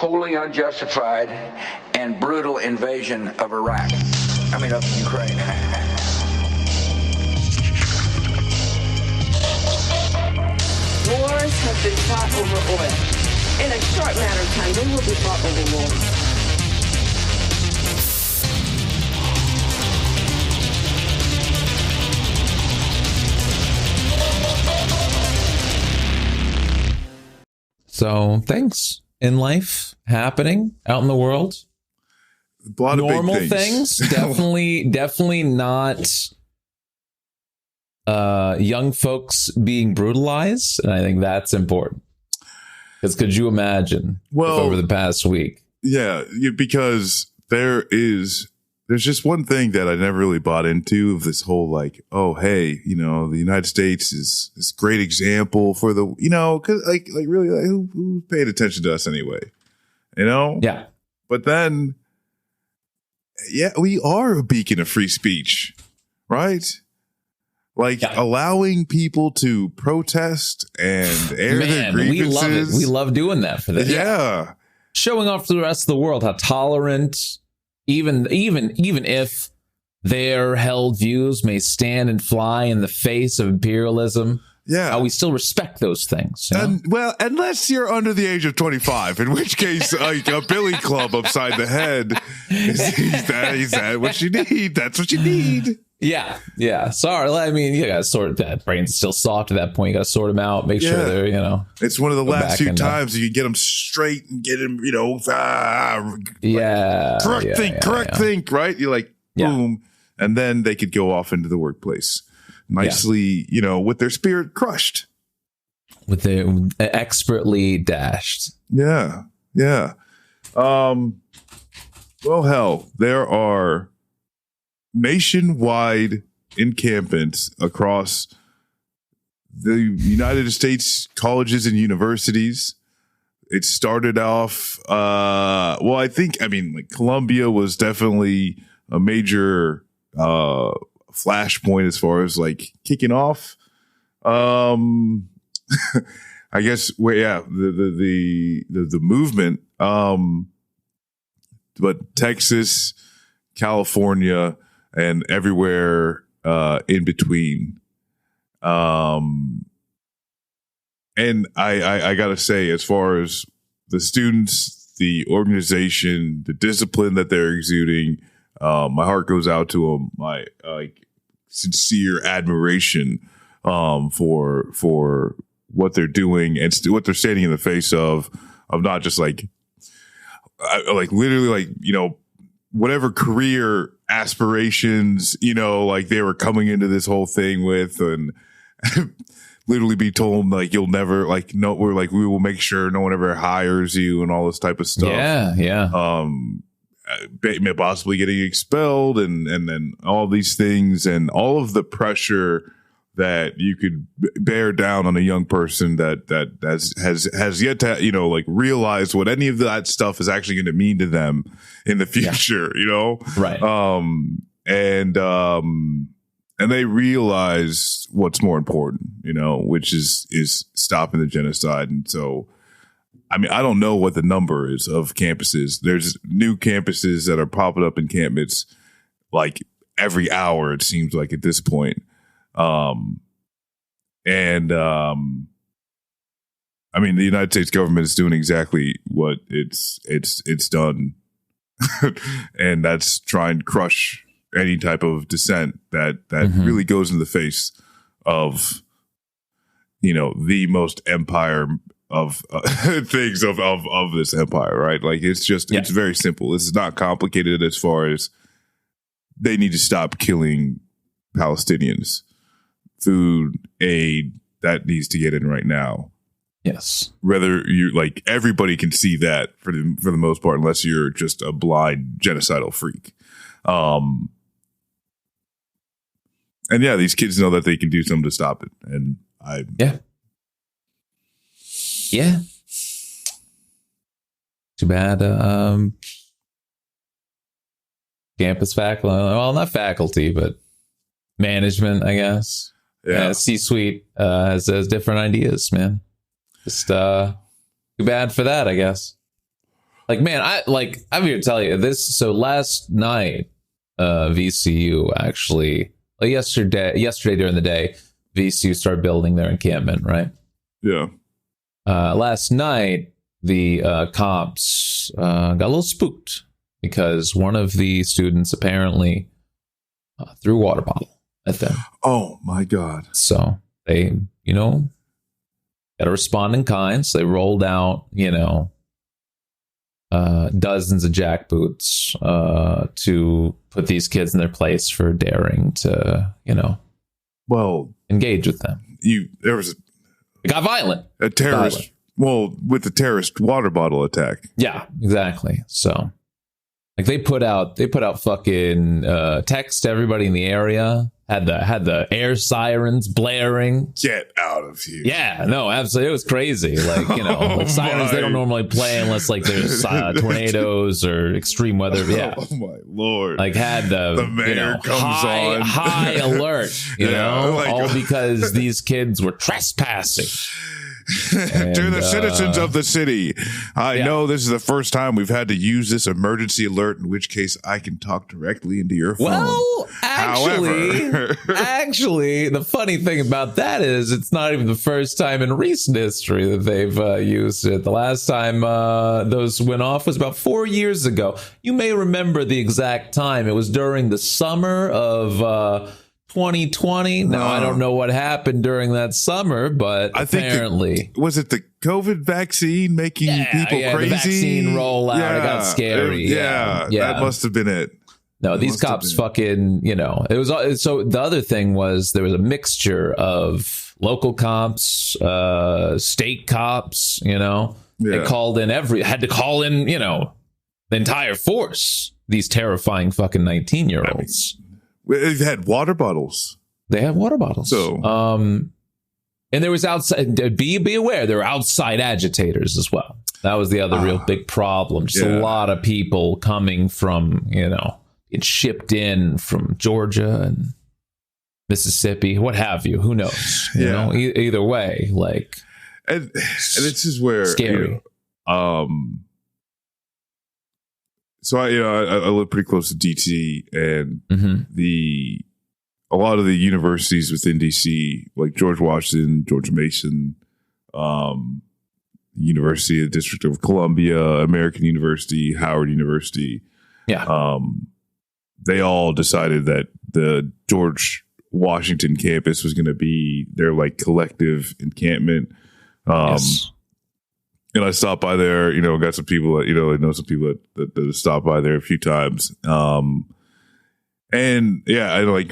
wholly unjustified and brutal invasion of Iraq. I mean, of Ukraine. Wars have been fought over oil. In a short matter of time, they will be fought over wars. So things in life happening out in the world. A lot of normal big things. Definitely not young folks being brutalized. And I think that's important. Because could you imagine if over the past week? Yeah, because there's just one thing that I never really bought into of this whole like, oh, hey, you know, the United States is this great example for the, you know, because like really, like, who paid attention to us anyway, you know? Yeah. But then, yeah, we are a beacon of free speech, right? Like allowing people to protest and air their grievances. We love it. We love doing that for them. Yeah. Showing off to the rest of the world how tolerant, even if their held views may stand and fly in the face of imperialism. Yeah. We still respect those things. You know? Well, unless you're under the age of 25, in which case, like a billy club upside the head is that what you need? That's what you need. Yeah. Sorry. I mean, you got to sort that brain's still soft at that point. You got to sort them out, make sure they're, you know. It's one of the last few times you can get them straight and get them, you know. Correct think, right? You're like, boom. And then they could go off into the workplace nicely, you know, with their spirit crushed. With their expertly dashed. Yeah. Well, hell, there are nationwide encampments across the United States colleges and universities. It started off, like Columbia was definitely a major flashpoint as far as like kicking off. I guess the movement. But Texas, California, and everywhere in between. And I gotta say, as far as the students, the organization, the discipline that they're exuding, my heart goes out to them. My sincere admiration for what they're doing and what they're standing in the face of not just like literally like, you know, whatever career aspirations, you know, like they were coming into this whole thing with, and literally be told like you'll never we will make sure no one ever hires you and all this type of stuff. Possibly getting expelled and then all these things and all of the pressure that you could bear down on a young person that has yet to, you know, like realize what any of that stuff is actually going to mean to them in the future, you know? Right. And they realize what's more important, you know, which is stopping the genocide. And so, I mean, I don't know what the number is of campuses. There's new campuses that are popping up encampments like every hour, it seems like at this point. I mean, the United States government is doing exactly what it's done, and that's try and crush any type of dissent that really goes in the face of, you know, the most empire of things of this empire, right? Like it's very simple. This is not complicated as far as they need to stop killing Palestinians. Food, aid, that needs to get in right now. Yes. Whether you like, everybody can see that for the most part, unless you're just a blind genocidal freak. And yeah, these kids know that they can do something to stop it. And yeah. Too bad. Campus faculty, well, not faculty, but management, I guess. Yeah. C-suite has different ideas, man. Just too bad for that, I guess. Like, man, I'm here to tell you this. So last night, VCU actually, yesterday during the day, VCU started building their encampment, right? Yeah. Last night, the cops got a little spooked because one of the students apparently threw a water bottle at them. Oh my God. So they, got to respond in kind. So they rolled out, dozens of jackboots to put these kids in their place for daring to, well, engage with them. It got violent. A terrorist. Violent. Well, with the terrorist water bottle attack. Yeah, exactly. So, like, they put out fucking text to everybody in the area. Had the air sirens blaring. Get out of here. Yeah, no, absolutely. It was crazy. Like, like sirens, they don't normally play unless like there's tornadoes or extreme weather. Yeah. Oh my Lord. Like had the mayor comes on. high alert, like, all because these kids were trespassing. To the citizens of the city, I know this is the first time we've had to use this emergency alert, in which case I can talk directly into your phone. Well, actually, the funny thing about that is it's not even the first time in recent history that they've used it. The last time those went off was about 4 years ago. You may remember the exact time. It was during the summer of 2020. Now, I don't know what happened during that summer, but I think apparently... was it the COVID vaccine making people crazy? The vaccine rollout. It got scary. Yeah, that must have been it. No, these cops fucking, it was... So the other thing was there was a mixture of local cops, state cops, They called in had to call in, the entire force. These terrifying fucking 19-year-olds. They've had water bottles. They had water bottles. So, and there was outside. Be aware, there were outside agitators as well. That was the other real big problem. Just a lot of people coming from, it shipped in from Georgia and Mississippi, what have you. Who knows? You know, either way, like, and this is where scary. So I live pretty close to DC, and a lot of the universities within DC, like George Washington, George Mason, University of the District of Columbia, American University, Howard University, they all decided that the George Washington campus was going to be their like collective encampment. Yes. And I stopped by there, got some people that, I know some people that stopped by there a few times. And yeah, I like,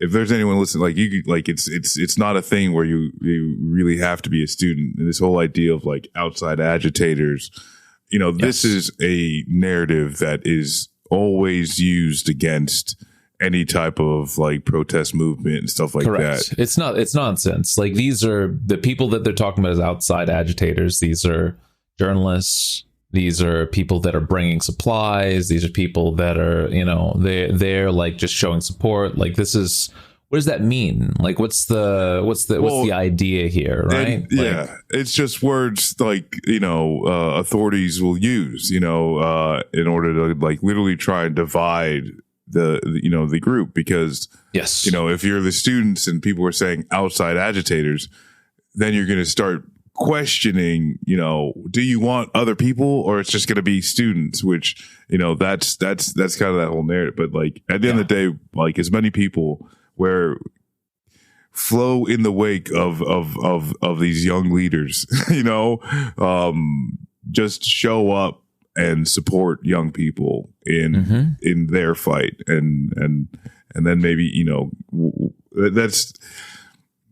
if there's anyone listening, like you like, it's not a thing where you really have to be a student. And this whole idea of like outside agitators, this is a narrative that is always used against any type of like protest movement and stuff like that. It's nonsense. Like, these are the people that they're talking about as outside agitators. These are journalists. These are people that are bringing supplies. These are people that are, they're like just showing support. Like, this is, what does that mean? Like, what's the idea here? Right. It's just words like, authorities will use, in order to like literally try and divide the group, because if you're the students and people are saying outside agitators, then you're going to start questioning, do you want other people, or it's just going to be students, which, that's kind of that whole narrative. But like at the end of the day, like as many people flow in the wake of these young leaders, just show up and support young people in their fight, and then maybe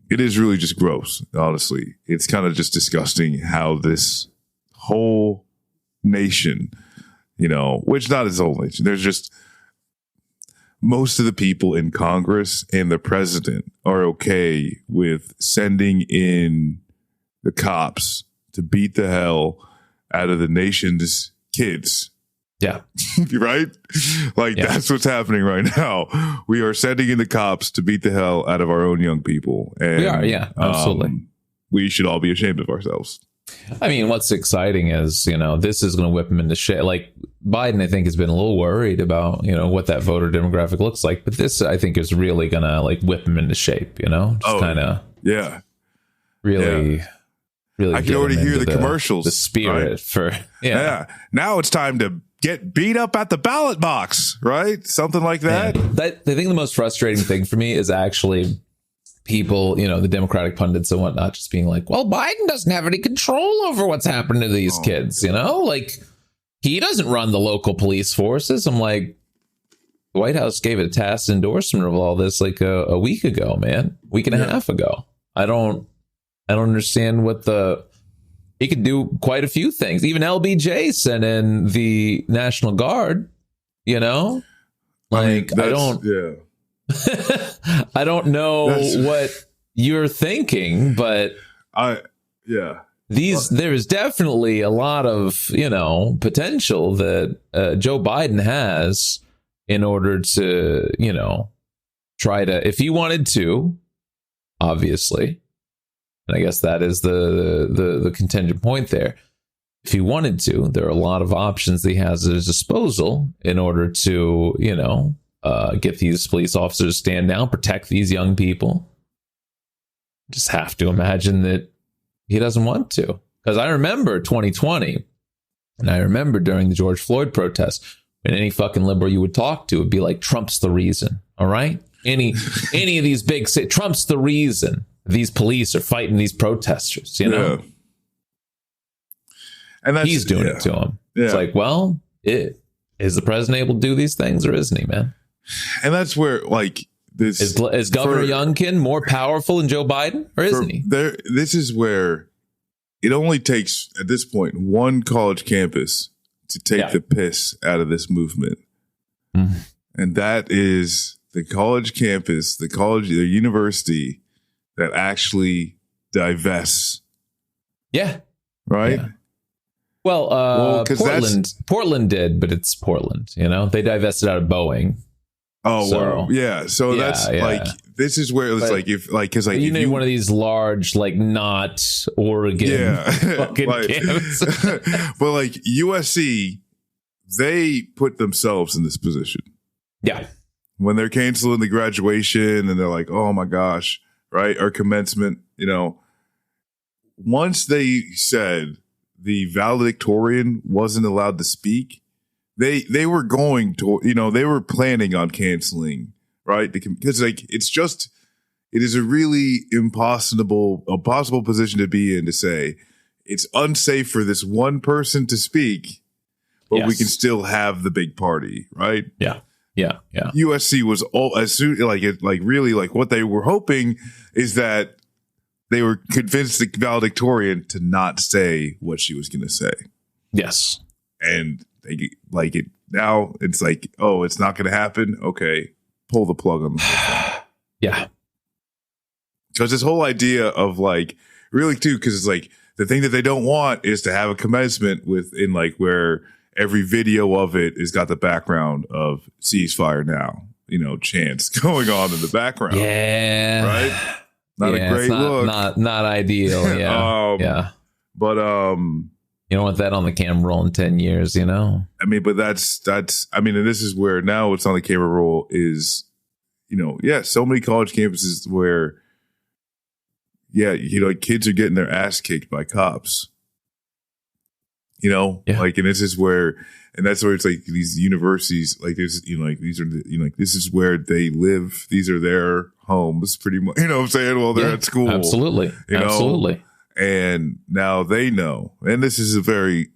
it is really just gross. Honestly, it's kind of just disgusting how this whole nation, which not its whole nation, there's just most of the people in Congress and the president are okay with sending in the cops to beat the hell out of the nation's kids. Yeah. Right? Like, that's what's happening right now. We are sending in the cops to beat the hell out of our own young people. And, we are, absolutely. We should all be ashamed of ourselves. I mean, what's exciting is, this is going to whip him into shape. Like Biden, I think, has been a little worried about, what that voter demographic looks like. But this, I think, is really going to like whip him into shape, just kind of really. I can already hear the commercials. The spirit right? for. Yeah. Now it's time to get beat up at the ballot box, right? Something like that. I think the most frustrating thing for me is actually people, the Democratic pundits and whatnot, just being like, well, Biden doesn't have any control over what's happened to these kids, like he doesn't run the local police forces. I'm like, the White House gave a tacit endorsement of all this like a week ago, man, week and a half ago. I don't understand he could do quite a few things. Even LBJ sent in the National Guard, like I don't. Yeah. I don't know what you're thinking, but there is definitely a lot of potential that Joe Biden has in order to try to, if he wanted to, obviously, and I guess that is the contingent point there. If he wanted to, there are a lot of options that he has at his disposal in order to get these police officers to stand down, protect these young people. Just have to imagine that he doesn't want to. Because I remember 2020, and I remember during the George Floyd protests, when any fucking liberal you would talk to would be like, Trump's the reason, all right? Any of these big cities, Trump's the reason these police are fighting these protesters, Yeah. And he's doing it to them. Yeah. It's like, well, is the president able to do these things, or isn't he, man? And that's where, like, this is Governor Youngkin more powerful than Joe Biden, or isn't he? This is where it only takes, at this point, one college campus to take the piss out of this movement, and that is the college campus, the university that actually divests. Yeah. Right. Yeah. Well, Portland did, but it's Portland. They divested out of Boeing. Oh, wow. Yeah. So that's like, this is where it's because you need one of these large, like, not Oregon fucking camps. But like USC, they put themselves in this position. Yeah. When they're canceling the graduation and they're like, oh my gosh, right? Or commencement, once they said the valedictorian wasn't allowed to speak, they were going to, they were planning on canceling, right? Because like, it is a really impossible position to be in, to say it's unsafe for this one person to speak, but we can still have the big party, right? Yeah. Yeah. Yeah. USC was all as soon like what they were hoping is that they were convinced the valedictorian to not say what she was going to say. Yes. And they like it now. It's like, oh, it's not going to happen. Okay, pull the plug on the whole thing. Yeah. Because this whole idea of like, really too, because it's like the thing that they don't want is to have a commencement within like where every video of it has got the background of ceasefire now, chants going on in the background. Yeah. Right. Not a great look. Not ideal. Yeah. Yeah. But you don't want that on the camera roll in 10 years, I mean, but that's and this is where now it's on the camera roll is, so many college campuses where kids are getting their ass kicked by cops. Like, and this is where, and that's where it's like these universities, like there's, like these are, like this is where they live. These are their homes, pretty much. You know what I'm saying? Well, they're at school. Absolutely. Absolutely. And now they know. And this is a very,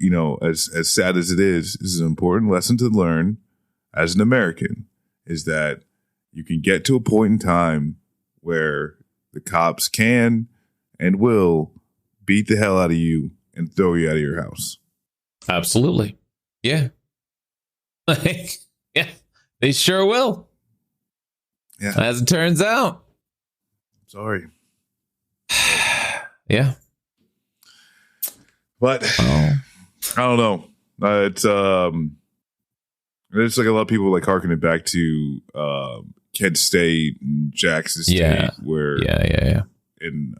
as sad as it is, this is an important lesson to learn as an American, is that you can get to a point in time where the cops can and will beat the hell out of you and throw you out of your house. Absolutely. Yeah. Yeah, they sure will. Yeah. As it turns out. Sorry. Yeah. But I don't know. It's like a lot of people like harkening back to Kent State and Jackson State, where yeah. And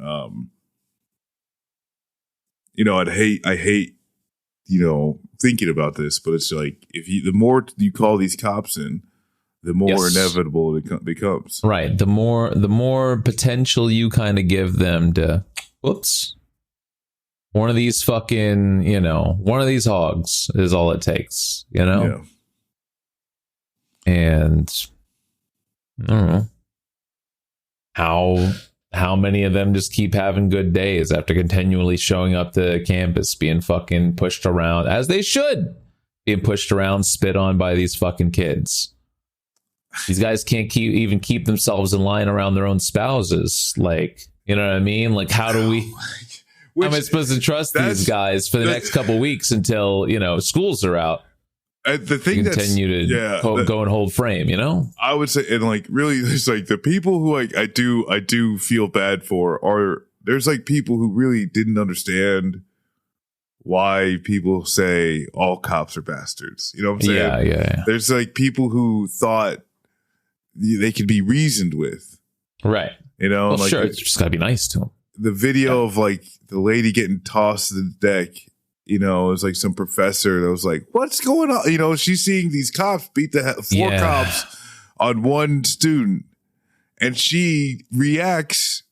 I hate, thinking about this, but it's like the more you call these cops in, the more inevitable it becomes. Right. The more potential you kind of give them to, whoops, one of these fucking, one of these hogs is all it takes, Yeah. And I don't know how many of them just keep having good days after continually showing up to campus, being fucking pushed around as they should, being pushed around, spit on by these fucking kids. These guys can't even keep themselves in line around their own spouses. Like, you know what I mean? Like, how do we? How am I supposed to trust these guys for the next couple weeks until schools are out? The thing continue to go and hold frame, I would say, and like really, there's like the people who like I do feel bad for are there's like people who really didn't understand why people say all cops are bastards. You know what I'm saying? Yeah. There's like people who thought they could be reasoned with, right? Well, like, sure, it's just gotta be nice to them. The video of like the lady getting tossed to the deck. It was like some professor that was like, what's going on? She's seeing these cops beat the four cops on one student, and she reacts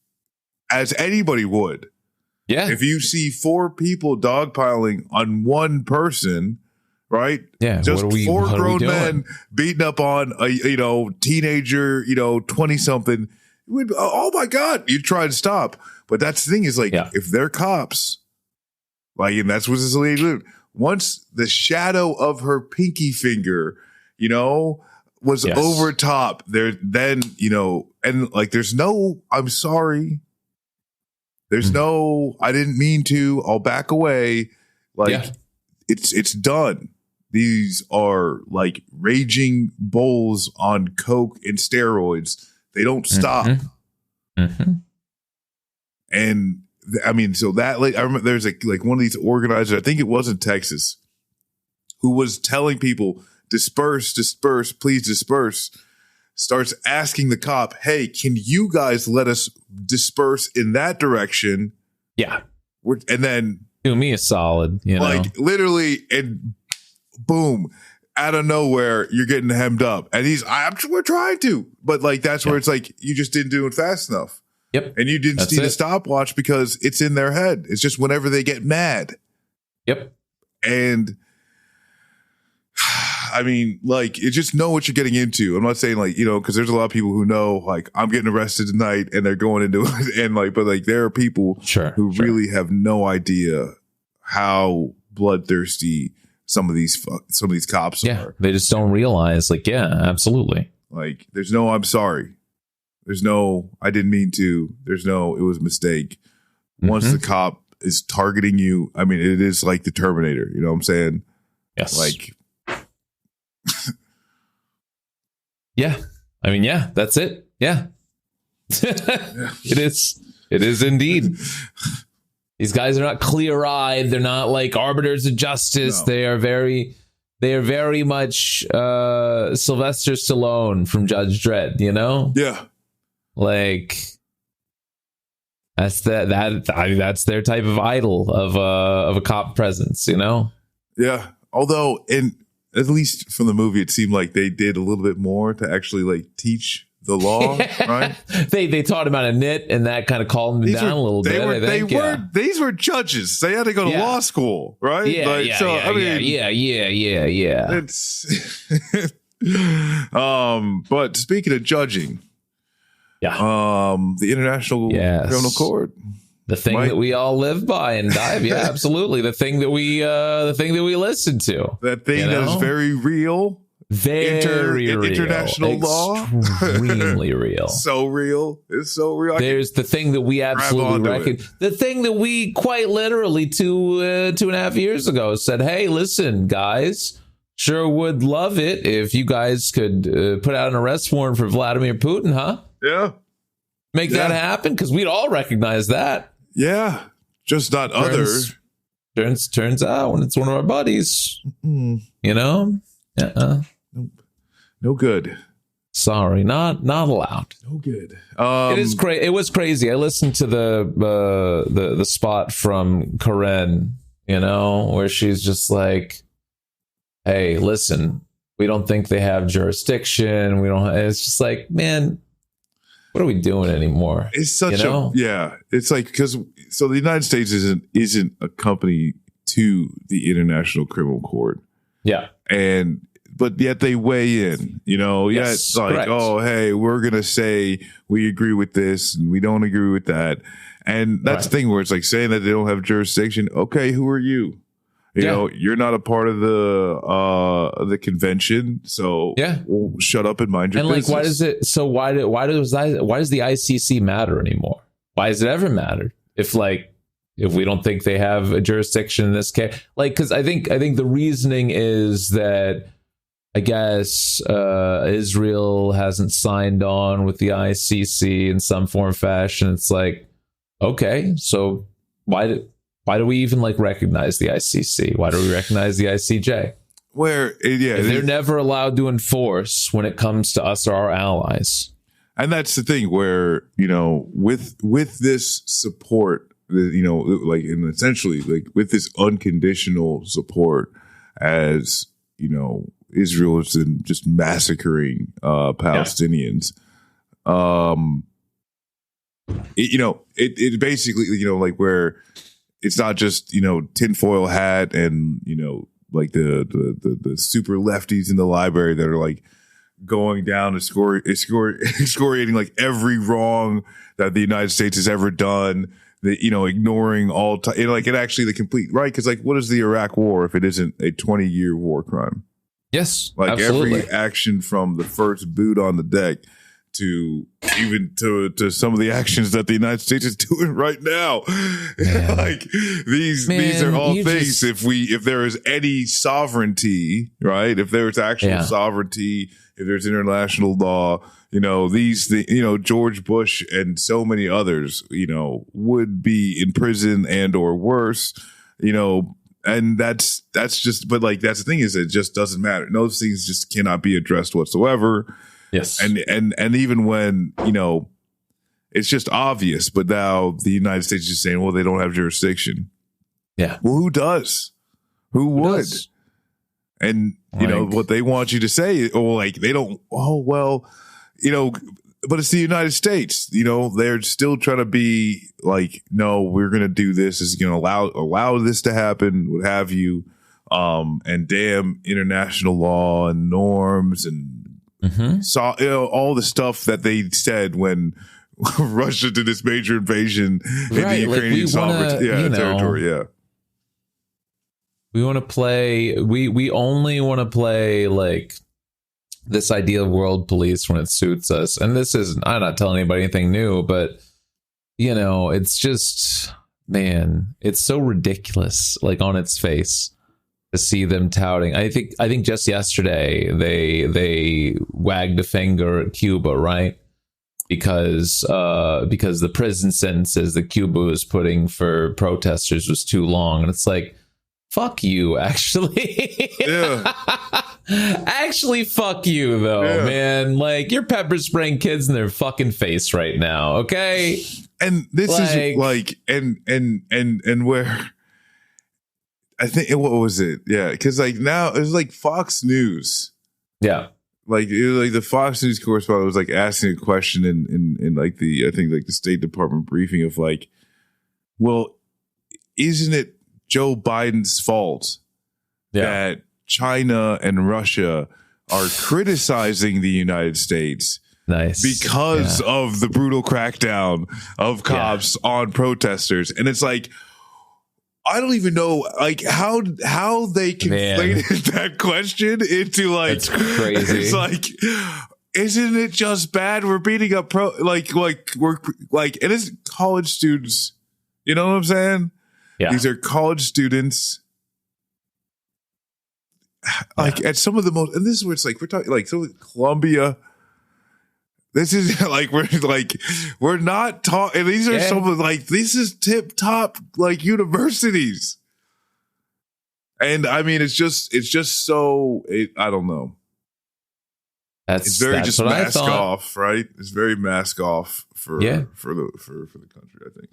as anybody would. Yeah. If you see four people dogpiling on one person, right? Yeah. Just four grown men beating up on a teenager, 20-something. Oh my God, you try to stop. But that's the thing is like, if they're cops, like, and that's what this lady did. Once the shadow of her pinky finger, was over top there, then, and like, there's no, I'm sorry. There's no, I didn't mean to, I'll back away. Like, it's done. These are like raging bulls on coke and steroids. They don't stop. And I mean, so that like I remember there's like one of these organizers, I think it was in Texas, who was telling people disperse, please disperse. Starts asking the cop, hey, can you guys let us disperse in that direction? Yeah. And then do me a solid, like literally, and boom, out of nowhere, you're getting hemmed up. And we're trying to, but like that's where it's like you just didn't do it fast enough. Yep. And you didn't see the stopwatch because it's in their head. It's just whenever they get mad. Yep. And I mean, like, you just know what you're getting into. I'm not saying like, because there's a lot of people who know, like, I'm getting arrested tonight and they're going into it. And like, but like, there are people who really have no idea how bloodthirsty some of these cops are. They just don't realize, like, absolutely. Like, there's no, I'm sorry. There's no, I didn't mean to. There's no, it was a mistake. Once the cop is targeting you, I mean, it is like the Terminator. You know what I'm saying? Yes. Like, yeah. I mean, that's it. Yeah. It is. It is indeed. These guys are not clear-eyed. They're not like arbiters of justice. No. They are very much Sylvester Stallone from Judge Dredd, Yeah. Like that's that's their type of idol of a cop presence, Yeah. Although, at least from the movie, it seemed like they did a little bit more to actually like teach the law, right? They taught him how to knit, and that kind of calmed them down a little bit. These were judges. They had to go to law school, right? Yeah. It's but speaking of judging, the International Criminal Court, the thing that we all live by and dive, absolutely, the thing that we listen to, that thing that is very real. Very real. International law. Extremely real. So real. It's so real. There's the thing that we absolutely reckon. The thing that we quite literally 2.5 years ago said, hey, listen, guys, sure would love it if you guys could put out an arrest warrant for Vladimir Putin, huh? Yeah. Make that happen, because we'd all recognize that. Yeah. Just not others. Turns out when it's one of our buddies, No good. Sorry, not allowed. No good. It was crazy. I listened to the spot from Karen, where she's just like, "Hey, listen, we don't think they have jurisdiction. We don't." It's just like, man, what are we doing anymore? It's such It's like because the United States isn't a company to the International Criminal Court. Yeah, but yet they weigh in, Yes, it's like, correct. oh, hey, we're going to say we agree with this and we don't agree with that. And that's the thing where it's like saying that they don't have jurisdiction. Okay, who are you? You know, you're not a part of the convention. So well, shut up and mind your business. And like, why does it? So why does the ICC matter anymore? Why does it ever matter? If we don't think they have a jurisdiction in this case, because I think the reasoning is that, I guess, Israel hasn't signed on with the ICC in some form or fashion. It's like, okay, so why do we even recognize the ICC? Why do we recognize the ICJ? If they're never allowed to enforce when it comes to us or our allies. And that's the thing where, with this support, and essentially with this unconditional support, as Israel is just massacring Palestinians. It basically, where it's not just, tinfoil hat and, the super lefties in the library that are going down and excoriating every wrong that the United States has ever done. Ignoring all time, it actually the complete right. Because what is the Iraq War if it isn't a 20-year war crime? Yes, absolutely. Every action from the first boot on the deck to even to some of the actions that the United States is doing right now. These are all things. If there is any sovereignty, right? If there's actual sovereignty, if there's international law, George Bush and so many others, would be in prison and or worse, and that's just, but that's the thing is, it just doesn't matter. Those things just cannot be addressed whatsoever. Yes. And even when, it's just obvious, but now the United States is saying, well, they don't have jurisdiction. Yeah. Well, who does? Who would? And, what they want you to say, they don't, but it's the United States, they're still trying to be no, we're going to do this. Is going to allow this to happen, what have you. And damn international law and norms and all the stuff that they said when Russia did this major invasion in the Ukrainian territory. Yeah. We want to play. We only want to play this idea of world police when it suits us. And this isn't. I'm not telling anybody anything new, but it's just, man, it's so ridiculous. On its face, to see them touting. I think just yesterday they wagged a finger at Cuba, right? Because the prison sentences that Cuba was putting for protesters was too long, and it's like, fuck you, actually. Yeah. Actually, fuck you, though, man. You're pepper spraying kids in their fucking face right now, okay? And this is and where I think, what was it? Yeah, because now it's Fox News. Yeah. The Fox News correspondent was asking a question in the State Department briefing of well, isn't it Joe Biden's fault that China and Russia are criticizing the United States because of the brutal crackdown of cops on protesters? And it's I don't even know how they conflated that question into That's crazy. It's isn't it just bad we're beating up we're and it's college students, you know what I'm saying? Yeah. These are college students. At some of the most, and this is where it's we're talking so Columbia. This is we're not taught, and these are some of this is tip top universities. And I mean, it's just so I don't know. it's very that's just what I mask thought. off, right? It's very mask off for the country, I think.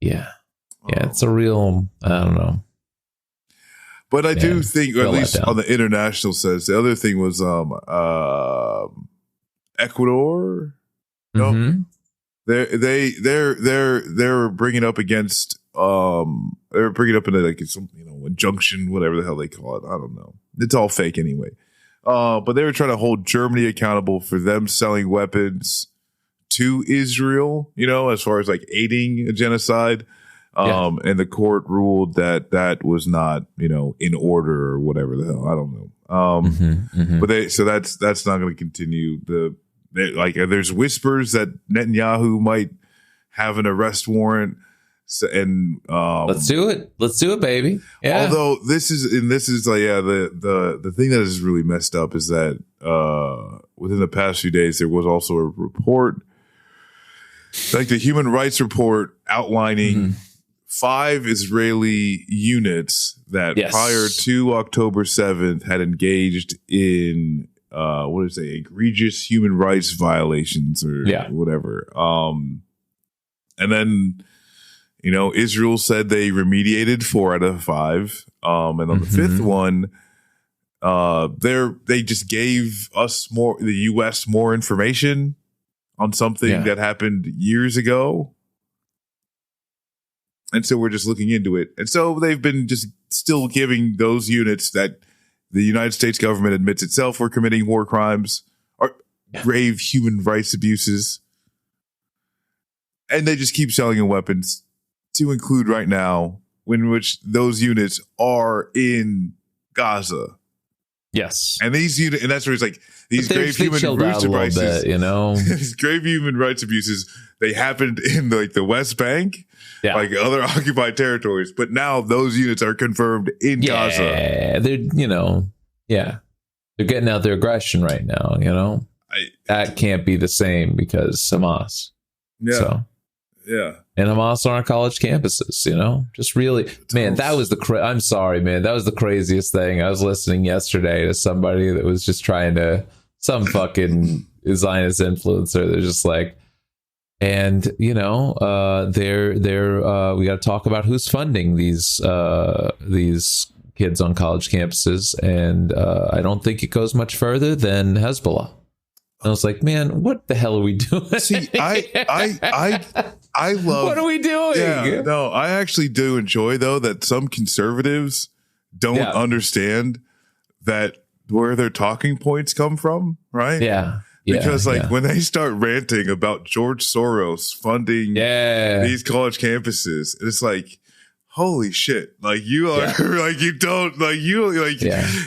Yeah, it's a real, I don't know. But I do think, or at real least letdown. on the international sense, the other thing was Ecuador. No, Mhm. they're bringing up against they're bringing up in like some injunction, whatever the hell they call it. I don't know. It's all fake anyway. But they were trying to hold Germany accountable for them selling weapons to Israel, as far as like aiding a genocide. And the court ruled that was not, in order or whatever the hell. I don't know. But that's not going to continue. There's whispers that Netanyahu might have an arrest warrant. So, and Let's do it, baby. Yeah. Although this is like the thing that is really messed up is that within the past few days there was also a report, like the Human Rights Report, outlining 5 Israeli units that prior to October 7th had engaged in egregious human rights violations or whatever. And then Israel said they remediated 4 out of 5. And on the 5th one, they just gave us the U.S. more information on something that happened years ago. And so we're just looking into it. And so they've been just still giving those units that the United States government admits itself were committing war crimes or grave human rights abuses. And they just keep selling in weapons to include right now, in which those units are in Gaza. Yes. And these units, and that's where it's like these grave human rights abuses, these grave human rights abuses, they happened in the West Bank, like other occupied territories, but now those units are confirmed in Gaza. They're getting out their aggression right now. That can't be the same because Hamas. And Hamas on our college campuses, just really, man, that was I'm sorry, man. That was the craziest thing. I was listening yesterday to somebody that was just trying to, some fucking Zionist influencer. They're just like, and, we got to talk about who's funding these kids on college campuses. And I don't think it goes much further than Hezbollah. I was like, man, what the hell are we doing? See, I love. What are we doing? Yeah, no, I actually do enjoy though that some conservatives don't understand that where their talking points come from, right? Because when they start ranting about George Soros funding these college campuses, it's like, holy shit! Like you are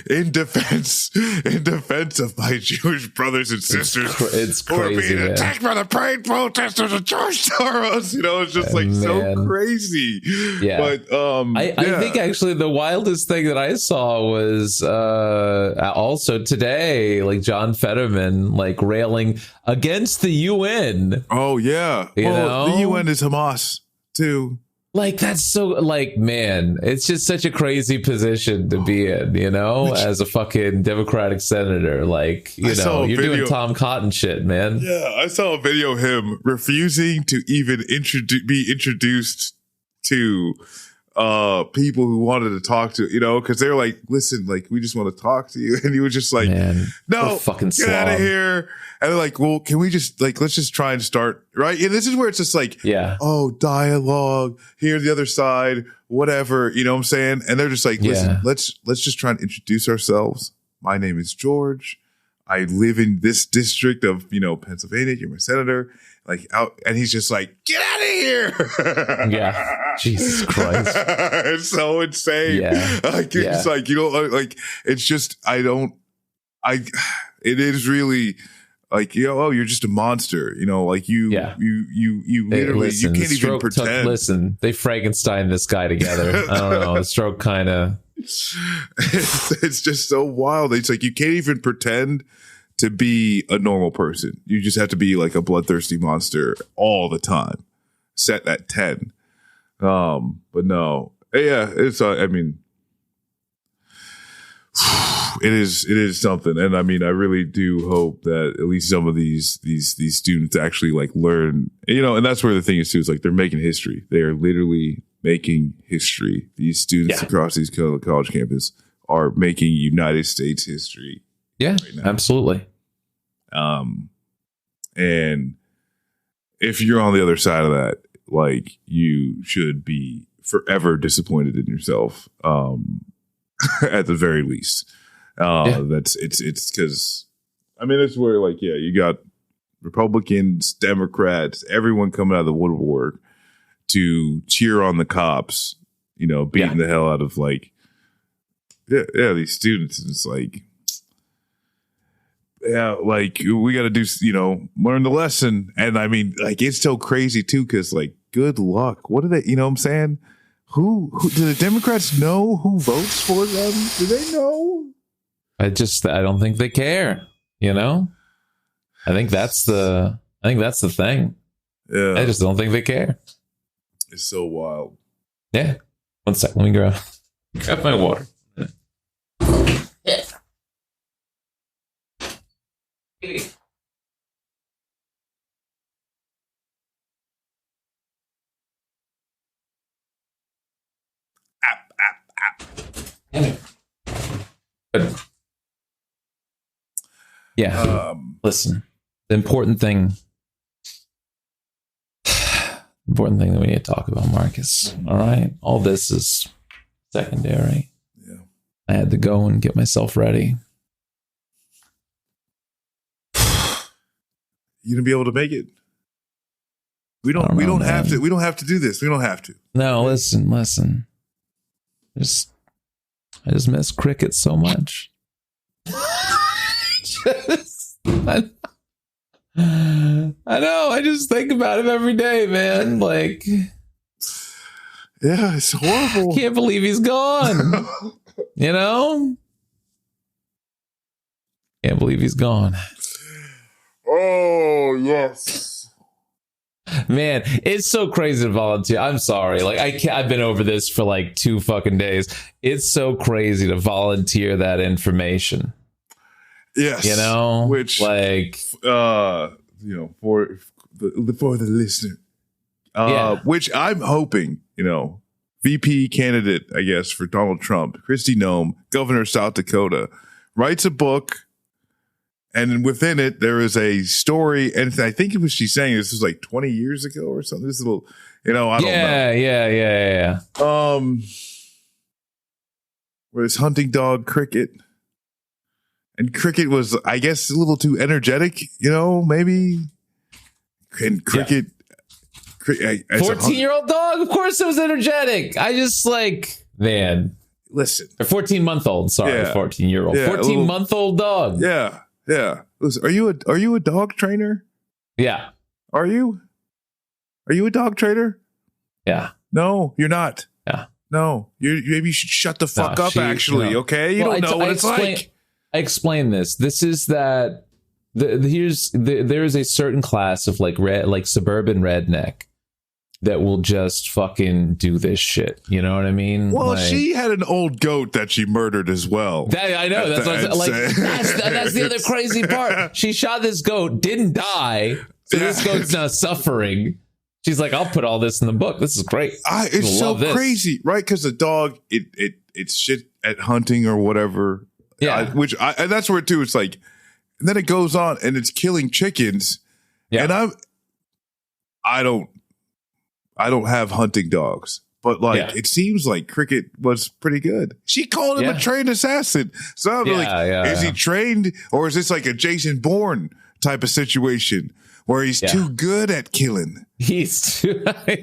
in defense of my Jewish brothers and sisters. It's who are crazy, being attacked by the paid protesters of George Soros. It's just so crazy. But I think actually the wildest thing that I saw was also today, like John Fetterman railing against the UN. Oh yeah, the UN is Hamas too. That's so man, it's just such a crazy position to be in, as a fucking Democratic senator. You're doing Tom Cotton shit, man. Yeah, I saw a video of him refusing to even be introduced to people who wanted to talk to, because they're like, listen, we just want to talk to you. And he was just like, no, fucking get out of here. And they're like, well, can we just let's just try and start, right? And this is where it's just dialogue, hear the other side, whatever, you know what I'm saying? And they're just like, listen, let's just try and introduce ourselves. My name is George. I live in this district of, Pennsylvania. You're my senator. And he's just like, get out of here. Jesus Christ. It's so insane. It's it's just, it is really you're just a monster, you literally, you can't even pretend. Listen, they Frankenstein this guy together. I don't know. The stroke kind of. It's just so wild. It's you can't even pretend to be a normal person. You just have to be a bloodthirsty monster all the time, set at 10. But no, it's it is something. And I mean, I really do hope that at least some of these students actually like learn, and that's where the thing is too, is like they're making history. They are literally making history. These students across these college campus are making United States history. Yeah, right now. Absolutely. And if you're on the other side of that, like, you should be forever disappointed in yourself. At the very least. It's because, I mean, it's where, like, you got Republicans, Democrats, everyone coming out of the woodwork to cheer on the cops, beating the hell out of, like, these students. And it's like, like, we got to do, learn the lesson. And I mean, like, it's so crazy too, because, like, good luck. What do they, what I'm saying? Who do the Democrats know who votes for them? Do they know? I don't think they care. I think that's the thing. Yeah, I just don't think they care. It's so wild. Yeah. One sec. Let me grab my water. Yeah. Yeah. Listen, the important thing that we need to talk about, Marcus. All right. All this is secondary. Yeah. I had to go and get myself ready. You gonna be able to make it? We don't have to. We don't have to do this. We don't have to. No, listen. I just miss cricket so much. I know. I just think about him every day, man. Like, yeah, it's horrible. I can't believe he's gone. Can't believe he's gone. Oh, yes. Man, it's so crazy to volunteer. I'm sorry. Like, I've been over this for like 2 fucking days. It's so crazy to volunteer that information. Yes. Which, like, for the listener, which I'm hoping, VP candidate, I guess, for Donald Trump, Kristi Noem, governor of South Dakota, writes a book. And within it, there is a story. And I think it was she's saying this was like 20 years ago or something. This little, I don't know. Yeah. Where this hunting dog Cricket. And Cricket was, I guess, a little too energetic, maybe. And Cricket. 14-year-old dog? Of course it was energetic. I just man. Listen. A 14-month-old. Sorry, 14-year-old. 14-month-old dog. Yeah. Yeah. Listen, are you a dog trainer? Yeah. Are you a dog trainer? Yeah. No, you're not. Yeah. No, maybe you should shut the fuck up. Actually, okay. You don't know what it's like. I explain this. This is that there is a certain class of suburban redneck that will just fucking do this shit. You know what I mean? Well, she had an old goat that she murdered as well. I know. That's what that's the other crazy part. She shot this goat, didn't die. So this goat's now suffering. She's like, I'll put all this in the book. This is great. It's so crazy, right? Because the dog, it's shit at hunting or whatever. Yeah. And that's where too. It's like, and then it goes on and it's killing chickens. Yeah. And I don't have hunting dogs, but it seems like Cricket was pretty good. She called him a trained assassin. So I'm is he trained, or is this like a Jason Bourne type of situation where he's too good at killing? He's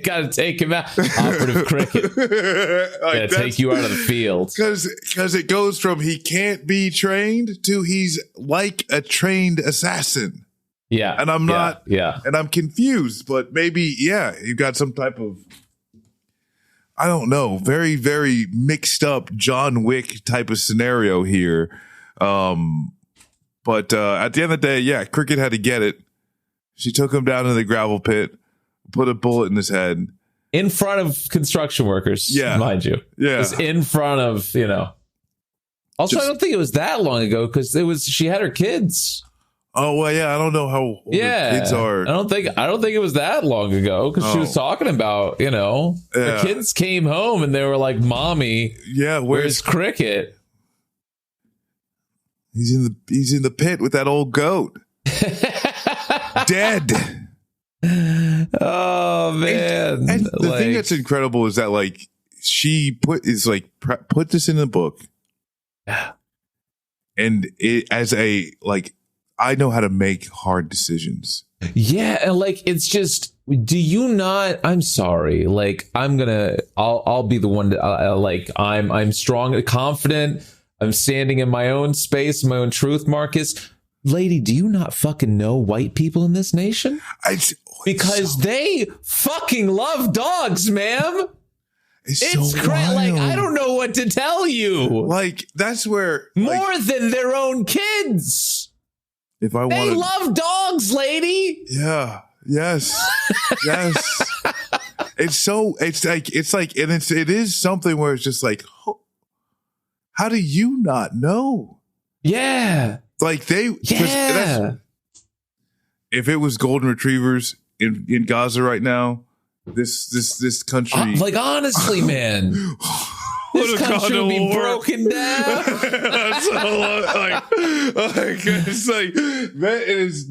got to take him out. Operative Cricket. Gotta take you out of the field. Because it goes from he can't be trained to he's like a trained assassin. Yeah. And I'm not, and I'm confused, but maybe, you've got some type of, I don't know, very, very mixed up John Wick type of scenario here. But at the end of the day, Cricket had to get it. She took him down in the gravel pit, put a bullet in his head. In front of construction workers, mind you. Yeah. Just in front of, Also, I don't think it was that long ago because she had her kids. Oh well, yeah. I don't know how old her kids are. I don't think it was that long ago because she was talking about, the kids came home and they were like, "Mommy, where's Cricket?" He's in the pit with that old goat, dead. Oh man! And the thing that's incredible is that like she put this in the book, and it as a like. I know how to make hard decisions. Yeah, and like it's just, do you not? I'm sorry. Like I'll be the one to I'm strong, confident. I'm standing in my own space, my own truth, Marcus. Lady, do you not fucking know white people in this nation? Because they fucking love dogs, ma'am. It's so like I don't know what to tell you. Like that's where more than their own kids. If I they love dogs, lady. Yeah. Yes. Yes. It is something where it's just like, how do you not know? Yeah. Like if it was golden retrievers in Gaza right now, this country, like honestly, man. This country will be broken down. That's it's like it's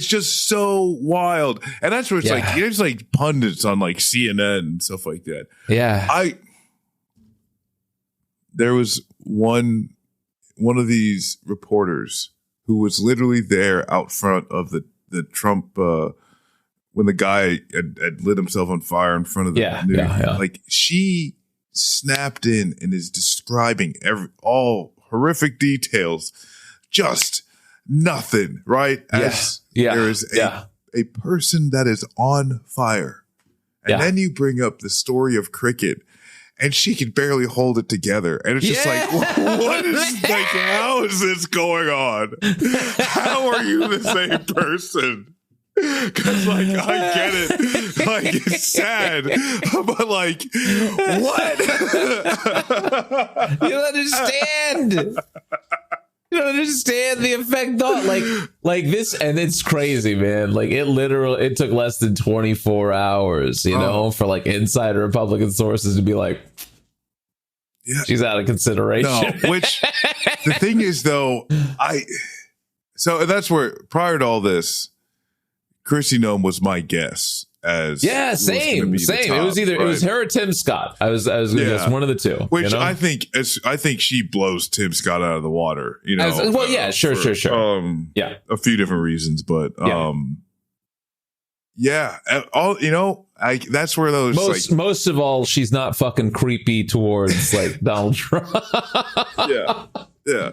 just so wild, and that's where it's like there's like pundits on like CNN and stuff like that. Yeah, there was one of these reporters who was literally there out front of the Trump when the guy had lit himself on fire in front of the like she snapped in and is describing all horrific details, just nothing, right? There is a person that is on fire. And then you bring up the story of Cricket and she can barely hold it together. And it's just like, what is like, how is this going on? How are you the same person? Because like I get it, like it's sad, but like what? You don't understand. You don't understand the effect thought like this, and it's crazy, man. Like it took less than 24 hours, for like insider Republican sources to be like, she's out of consideration. No, which the thing is though, so that's where prior to all this. Chrissy Nome was my guess as same. Top, it was either it was her or Tim Scott. I was going to guess one of the two. Which I think she blows Tim Scott out of the water. Sure. A few different reasons, but that's where those most of all, she's not fucking creepy towards like Donald Trump. Yeah.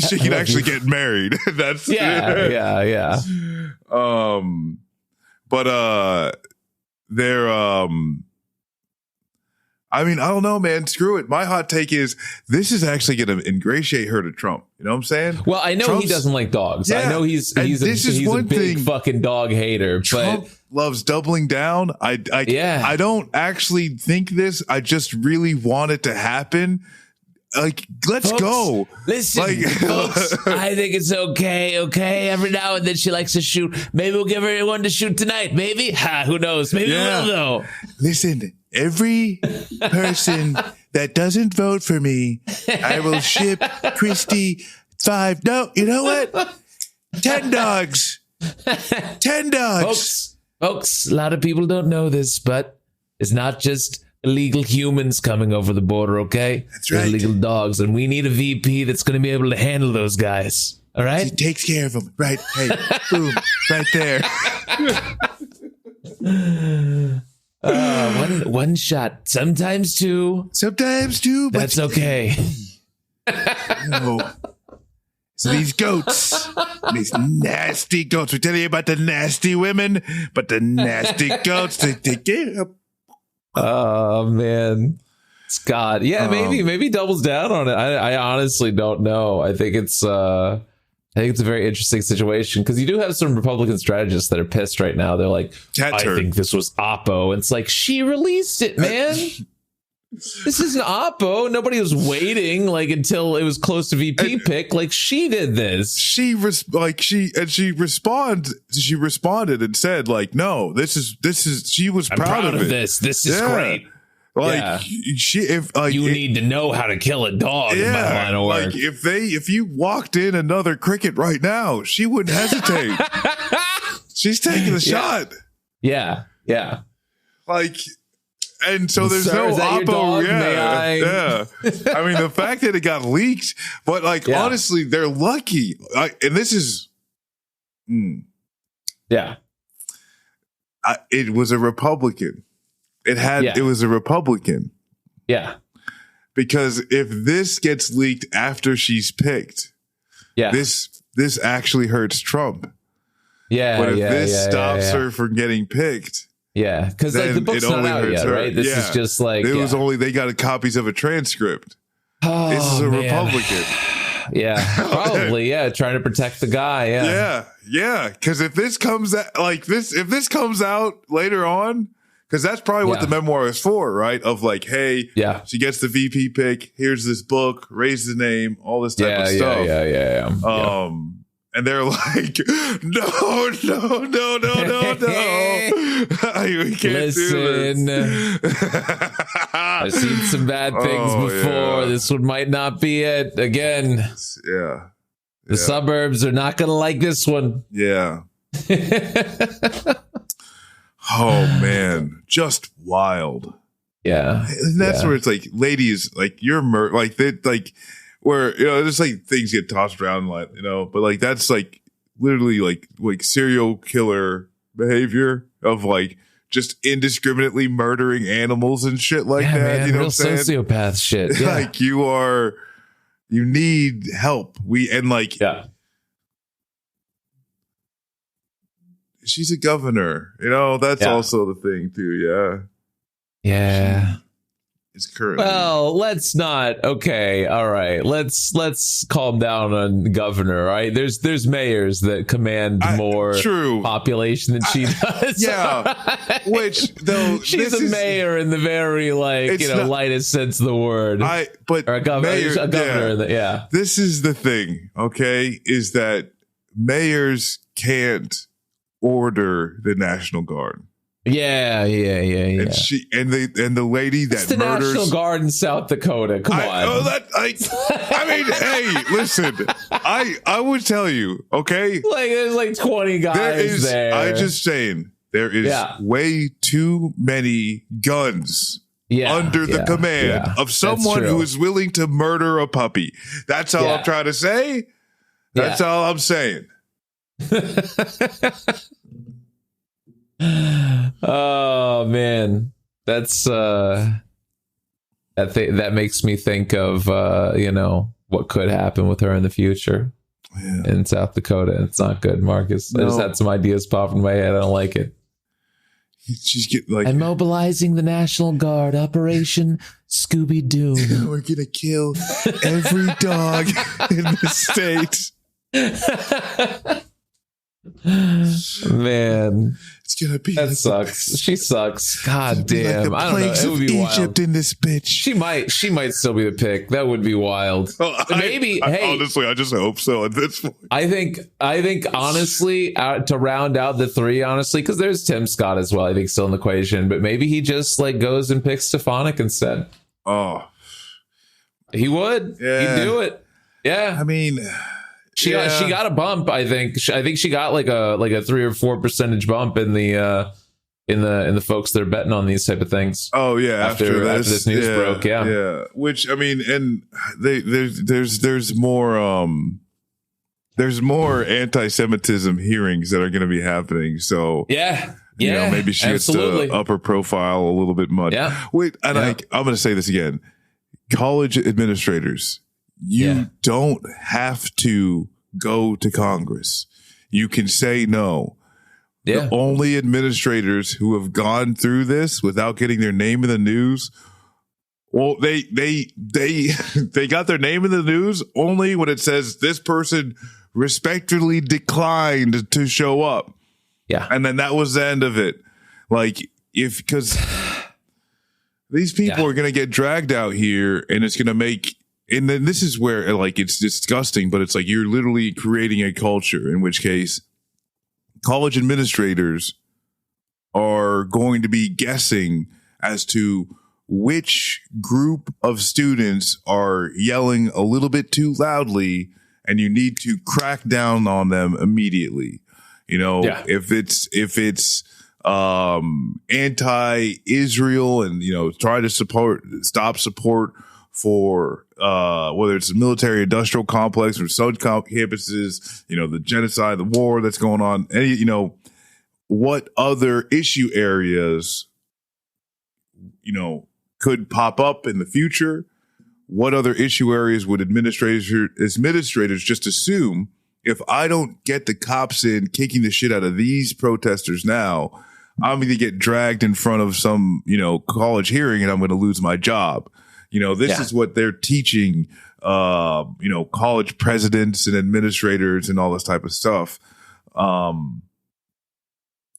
She can actually get married. That's yeah. But they're I mean, I don't know, man. Screw it. My hot take is this is actually going to ingratiate her to Trump. You know what I'm saying? Well, I know he doesn't like dogs. I know he's a big fucking dog hater. Trump loves doubling down. I don't actually think this. I just really want it to happen. Like, let's go. Listen, folks, I think it's okay. Every now and then she likes to shoot. Maybe we'll give her one to shoot tonight. Maybe. Who knows? Maybe we will, though. Listen, every person that doesn't vote for me, I will ship Christy 5. No, you know what? 10 dogs. 10 dogs. Folks, a lot of people don't know this, but it's not just illegal humans coming over the border, okay? That's right. They're illegal dogs, and we need a VP that's going to be able to handle those guys. All right? He takes care of them. Right. Hey, boom, right there. One shot, sometimes two. But that's okay. No. So these goats, these nasty goats. We're telling you about the nasty women, but the nasty goats, they get up. Oh man, Scott. Yeah, maybe doubles down on it. I honestly don't know. I think it's a very interesting situation because you do have some Republican strategists that are pissed right now. They're like, I think this was Oppo. And it's like, she released it, man. This isn't Oppo. Nobody was waiting like until it was close to VP pick. Like she did this. She responded and said like, no, this is she was proud of it. This is great. Like you need to know how to kill a dog in my line of work. Like if you walked in another cricket right now, she wouldn't hesitate. She's taking a shot. Yeah. Like, and so there's Sir, no is that your Oppo. dog? Yeah, May I? yeah. I mean, the fact that it got leaked, but like honestly, they're lucky. And this is, it was a Republican. It was a Republican. Yeah. Because if this gets leaked after she's picked, this actually hurts Trump. Yeah. But if this stops her from getting picked. Yeah, because like the book's not out yet, right? This is just like it was only they got copies of a transcript. Oh, this is a Republican. Yeah, probably. Yeah, trying to protect the guy. Yeah. Because if this comes out if this comes out later on, because that's probably what the memoir is for, right? Of like, hey, she gets the VP pick. Here's this book. Raise the name. All this type of stuff. Yeah. And they're like, no. We can't do this. I've seen some bad things before. Yeah. This one might not be it. Again, the suburbs are not going to like this one. Yeah. Oh, man. Just wild. Yeah. And that's where it's like, ladies, like, you're where, just like things get tossed around, like, but like that's like literally like serial killer behavior of like just indiscriminately murdering animals and shit like that. Man, you know real what I'm saying? sociopath shit. Yeah. Like you need help. She's a governor, that's also the thing too. Yeah. Yeah. It's currently. Well, let's not. Okay, all right. Let's calm down on governor. Right? There's mayors that command more population than she does. Yeah, which though she's a mayor in the very lightest sense of the word. But or a governor. This is the thing. Okay, is that mayors can't order the National Guard. Yeah. And the lady that it's the murders National Guard in South Dakota. Come on. I mean, hey, listen. I would tell you, okay. Like there's like 20 guys there. I'm just saying there is way too many guns under the command of someone who is willing to murder a puppy. That's all I'm trying to say. That's all I'm saying. Oh man, that's that makes me think of what could happen with her in the future in South Dakota. It's not good, Marcus. I just had some ideas pop in my head. I don't like it. She's getting like and mobilizing the National Guard, Operation Scooby Doo. We're gonna kill every dog in the state. Man, it's gonna be sucks. She sucks. God damn, like I don't know. It would be Egypt wild. In this bitch. She might still be the pick. That would be wild. Maybe. Honestly, I just hope so. At this point, I think honestly, to round out the three, honestly, because there's Tim Scott as well. I think still in the equation, but maybe he just like goes and picks Stefanik instead. Oh, he would. Yeah. He'd do it. Yeah. I mean. She got a bump. I think she got like a 3 or 4 percentage bump in the folks that are betting on these type of things. Oh yeah, after this news broke. Yeah. Which I mean, and there's more anti-Semitism hearings that are going to be happening. So maybe she gets to up her profile a little bit much. Yeah. Wait, and I'm going to say this again: college administrators. You don't have to go to Congress. You can say no. Yeah. The only administrators who have gone through this without getting their name in the news, well, they got their name in the news only when it says this person respectfully declined to show up. Yeah. And then that was the end of it. Like because These people are going to get dragged out here, and it's going to make. And then this is where like it's disgusting, but it's like you're literally creating a culture in which case college administrators are going to be guessing as to which group of students are yelling a little bit too loudly, and you need to crack down on them immediately. You know, if it's anti-Israel and, you know, try to stop support for whether it's the military industrial complex or some campuses, you know, the genocide, the war that's going on, any, you know, what other issue areas, you know, could pop up in the future? What other issue areas would administrators just assume if I don't get the cops in kicking the shit out of these protesters now, I'm going to get dragged in front of some, you know, college hearing and I'm going to lose my job. You know, this is what they're teaching, you know, college presidents and administrators and all this type of stuff. And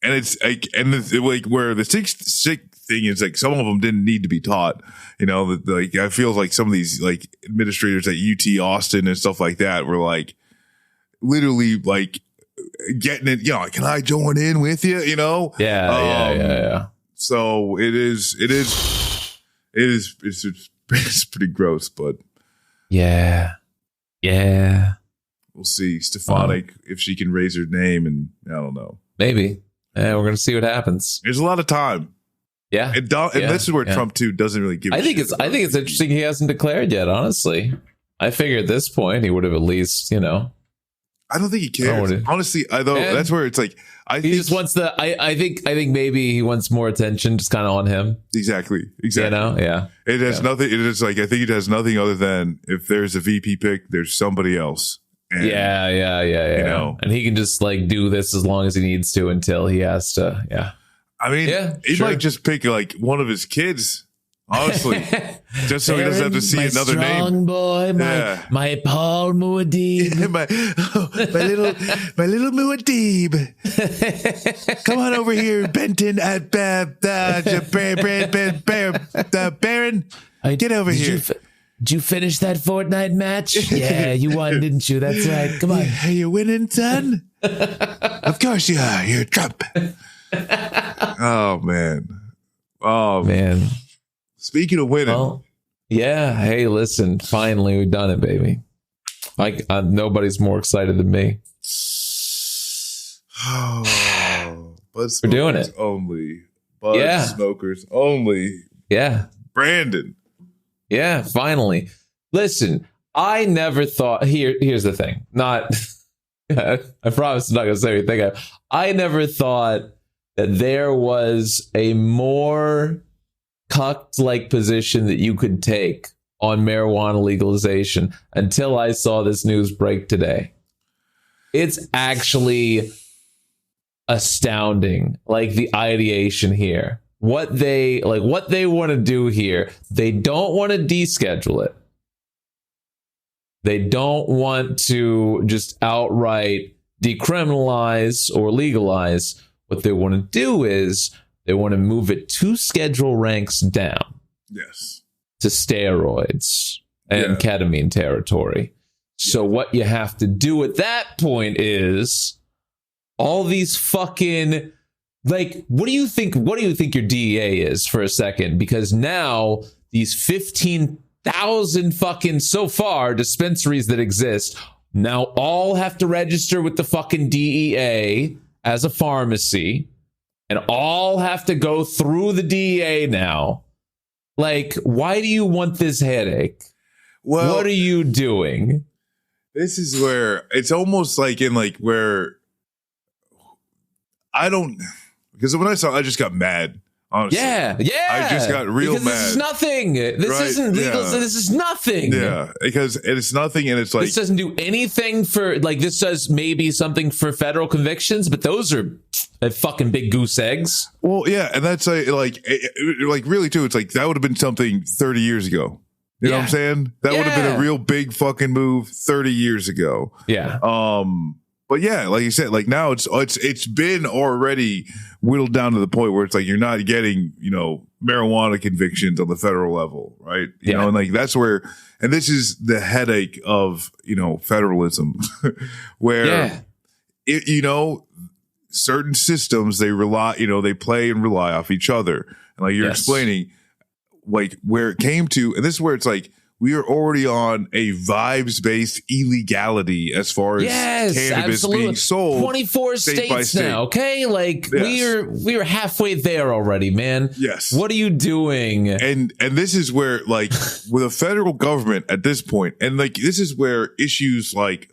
it's like, and like where the sick thing is, like some of them didn't need to be taught. You know, like I feel like some of these like administrators at UT Austin and stuff like that were like literally like getting it. You know, can I join in with you? You know, yeah. So it's pretty gross, but yeah. We'll see. Stefanik, if she can raise her name, and I don't know. Maybe. We're going to see what happens. There's a lot of time. Yeah. And this is where Trump too doesn't really give. I think it's interesting he hasn't declared yet, honestly. I figure at this point he would have at least, you know. I don't think he cares. Honestly, that's where it's like he just wants I think maybe he wants more attention just kind of on him. Exactly. You know? Yeah. It has nothing. It is like I think it has nothing other than if there's a VP pick, there's somebody else. And, yeah. You know, and he can just like do this as long as he needs to until he has to. Yeah. I mean, he might just pick like one of his kids. Honestly, just so he doesn't have to see another name. Strong boy, my Paul Muad'Dib. my little Muad'Dib. Come on over here, Benton at Baron. Get over here. Did you finish that Fortnite match? Yeah, you won, didn't you? That's right. Come on. Are you winning, son? Of course you are. You're Trump. Oh, man. Speaking of winning. Well, yeah. Hey, listen. Finally, we've done it, baby. Nobody's more excited than me. Oh, Bud We're doing it. Only. Bud smokers only. Yeah. Brandon. Yeah, finally. Listen, I never thought. Here's the thing. I promise I'm not going to say anything. I never thought that there was a more cucked-like position that you could take on marijuana legalization until I saw this news break today. It's actually astounding, like the ideation here. What they want to do here. They don't want to deschedule it. They don't want to just outright decriminalize or legalize. What they want to do is they want to move it 2 schedule ranks down. Yes. To steroids and ketamine territory. So what you have to do at that point is all these fucking, like, what do you think your DEA is for a second? Because now these 15,000 fucking so far dispensaries that exist now all have to register with the fucking DEA as a pharmacy and all have to go through the DEA now. Like, why do you want this headache? Well, what are you doing? This is where it's almost like in like where I don't, because when I just got mad. Honestly. Yeah. I just got real mad. This is nothing. This isn't legal. Yeah. This is nothing. Yeah, because it's nothing, and it's like this doesn't do anything for like this does maybe something for federal convictions, but those are fucking big goose eggs. Well, yeah, and that's like really too. It's like that would have been something 30 years ago. You know what I'm saying? That would have been a real big fucking move 30 years ago. Yeah. But yeah, like you said, like now it's been already whittled down to the point where it's like you're not getting, marijuana convictions on the federal level, right? You know, and like that's where, and this is the headache of, federalism, where certain systems they rely, they play and rely off each other. And like you're explaining, like where it came to, and this is where it's like, we are already on a vibes-based illegality as far as cannabis being sold. 24 state by states state. now, okay? Like we're halfway there already, man. Yes. What are you doing? And this is where, like, with a federal government at this point, and like this is where issues like,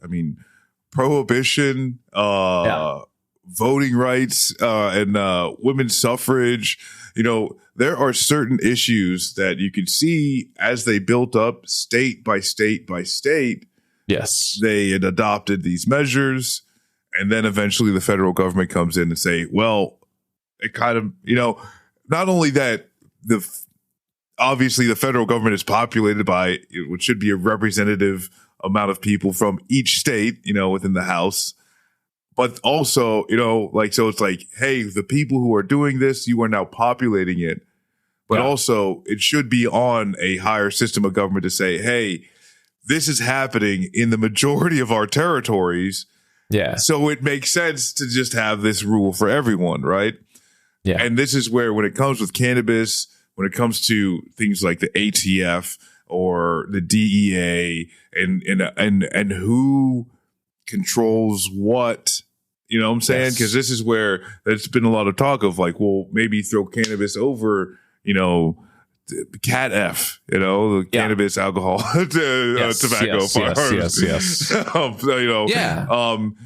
prohibition, voting rights, and women's suffrage, there are certain issues that you can see as they built up state by state by state. Yes. They had adopted these measures. And then eventually the federal government comes in and say, well, it kind of, not only that, obviously the federal government is populated by what should be a representative amount of people from each state, within the House. But also, so it's like, hey, the people who are doing this, you are now populating it. But also, it should be on a higher system of government to say, hey, this is happening in the majority of our territories. Yeah. So it makes sense to just have this rule for everyone, right? Yeah. And this is where, when it comes with cannabis, when it comes to things like the ATF or the DEA and who controls what, you know what I'm saying? Because this is where there's been a lot of talk of like, well, maybe throw cannabis over, cat F, cannabis, alcohol, tobacco, firearms. Yes. So,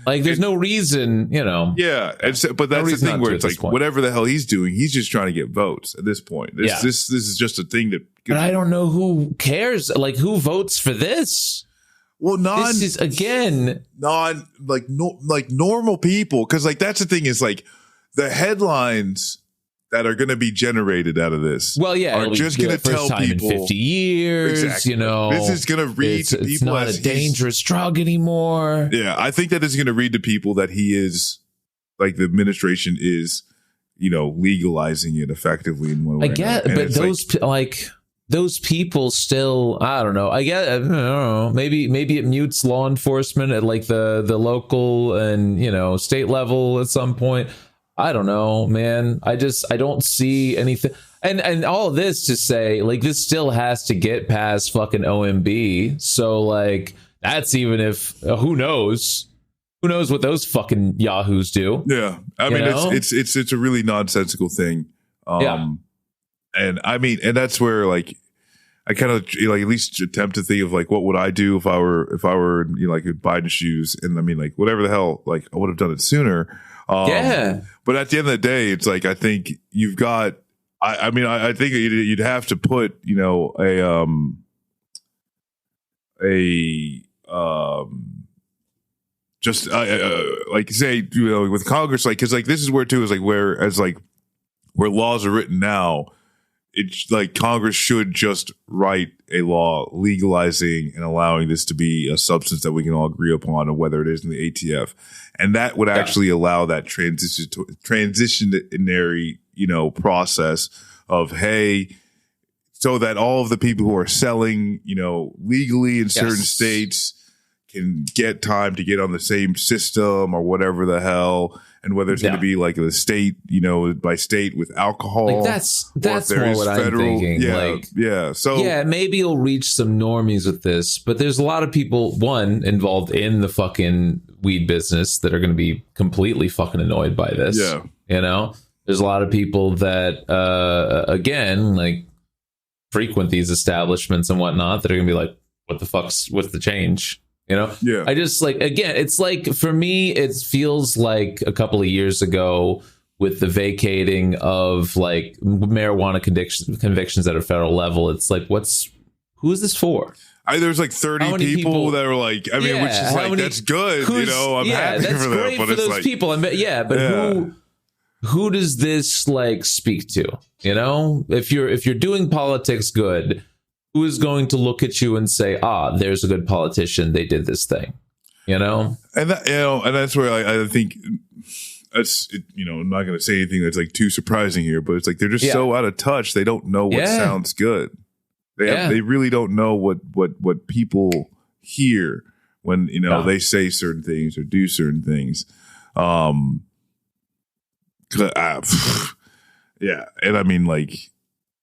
like there's no reason, Yeah. And so, but that's the thing where it's like, whatever the hell he's doing, he's just trying to get votes at this point. This is just a thing that. But I don't know who cares. Like, who votes for this? Well, this is again normal people, because like that's the thing is like the headlines that are going to be generated out of this. Well, are just going to tell people in 50 years. Exactly. This is going to read to people. It's not a dangerous drug anymore. Yeah, I think that is going to read to people that he is like the administration is, legalizing it effectively in one way. I get, but those people still, I don't know. I don't know. Maybe it mutes law enforcement at like the local and, state level at some point. I don't know, man. I don't see anything. And all of this to say, like, this still has to get past fucking OMB. So like, that's even if, who knows what those fucking yahoos do. Yeah. I mean, it's a really nonsensical thing. And I mean, and that's where like I kind of like at least attempt to think of like what would I do if I were like in Biden's shoes, and I mean like whatever the hell, like I would have done it sooner. But at the end of the day, it's like I think you've got. I mean I think you'd have to put just like say with Congress, like because like this is where too is like where laws are written now. It's like Congress should just write a law legalizing and allowing this to be a substance that we can all agree upon, or whether it is in the ATF, and that would actually allow that transitionary process of so that all of the people who are selling legally in certain states can get time to get on the same system or whatever the hell. And whether it's going to be like the state, by state with alcohol. Like that's more what I'm thinking. So maybe you'll reach some normies with this, but there's a lot of people, involved in the fucking weed business that are going to be completely fucking annoyed by this. Yeah. There's a lot of people that, again, like frequent these establishments and whatnot that are going to be like, what's the change? I just like, again, it's like for me, it feels like a couple of years ago with the vacating of like marijuana convictions at a federal level. It's like, who is this for? There's like 30 people that are like, I mean, which is like, that's good. I'm happy that's for them. Great but for those people. Who does this like speak to? If you're doing politics good, who is going to look at you and say, there's a good politician, they did this thing, you know? And that, and that's where I think that's, I'm not going to say anything that's like too surprising here, but it's like, they're just so out of touch. They don't know what sounds good. They really don't know what people hear when, they say certain things or do certain things. Yeah. And I mean, like,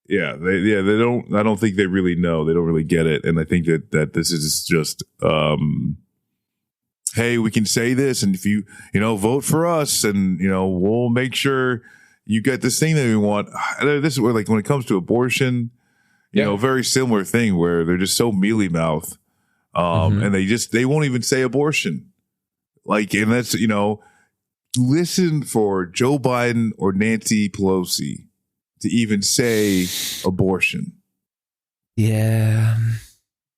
they don't, I don't think they really know. They don't really get it. And I think that this is just, hey, we can say this. And if you vote for us and, we'll make sure you get this thing that we want. This is where, like, when it comes to abortion, very similar thing where they're just so mealy mouth. And they won't even say abortion. Like, and that's, listen for Joe Biden or Nancy Pelosi to even say abortion. Yeah.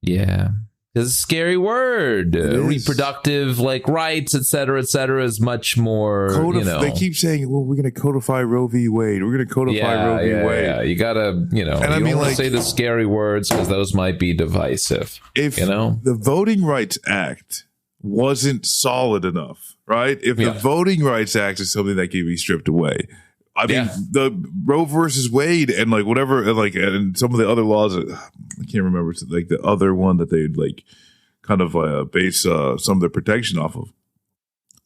It's a scary word. Reproductive, like, rights, et cetera, is much more, They keep saying, well, we're going to codify Roe v. Wade. We're going to codify Roe v. Wade. Yeah. You got to, and you don't want to say the scary words because those might be divisive. If the Voting Rights Act wasn't solid enough, right? If the Voting Rights Act is something that can be stripped away, I mean, the Roe versus Wade and like whatever, like, and some of the other laws, I can't remember, like the other one that they'd like kind of base some of their protection off of.